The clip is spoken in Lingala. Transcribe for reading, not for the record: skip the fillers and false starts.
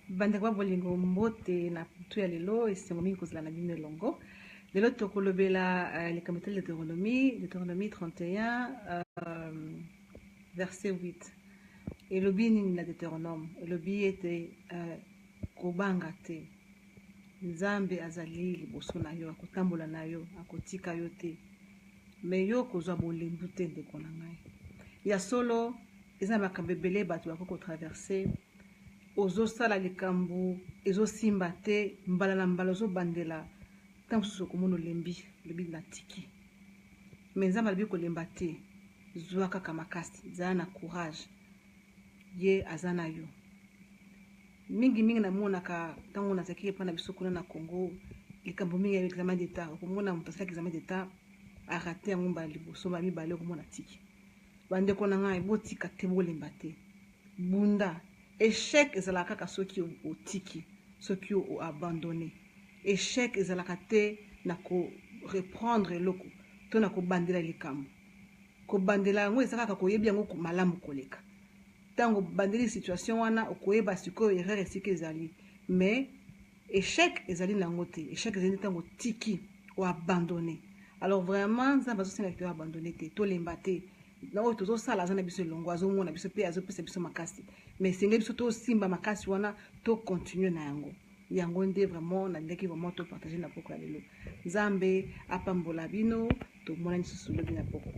Bande kwa bolingo mbote na putu ya lelo esengo mingi kozala na bino elongo. Lelo tokolobela likambo ya Deutéronomie 31 verset 8. Elobi nini na Deutéronome? Elobi ete kobanga te. Nzambe azali liboso na yo, akotambola na yo, akotika yo te. Me yo kozwa bolembu te ndeko na ngai. Ya solo eza makambo ebele bato bakoko traverse. Ozosala likambo ezosimba te, mbala na mbala ozobandela ntango mosusu okomona olembi na tiki. Me nzambe alobi kolemba te, zwa kaka makasi, zala na courage, ye aza na yo. Mingi namonaka ntango nazalaki epa na biso kuna na Congo, likambo mingi ya examen d'état, okomona moto asalaki examen d'état arate yango mbala liboso bamibale okomona tiki. Bandeko na ngai botika te, bolemba te, bunda. Échec ezalaka kaka soki otiki, soki o abandonné. Échec ezalaka te na ko reprendre eloko to na ko bandela likambo. Ko bandela yango ezalaka koyebi yango malamu koleka. Tango bandeli situation wana okoyeba sikoyo erreur esika ezali. Mais échec ezali nango te. Échec ezali tango tiki o abandonné. Alors vraiment nzambe azosenga te abandonné te, to lemba te. Na oyo tozosala aza na biso elongo, azomona biso mpe azopesa biso makasi. Mais senge biso tosimba makasi wana to continue na yango. Yango nde vraiment nalingaki vraiment to partager na poko ya lelo. Nzambe apambola bino, tomona lisusu lobi na poko.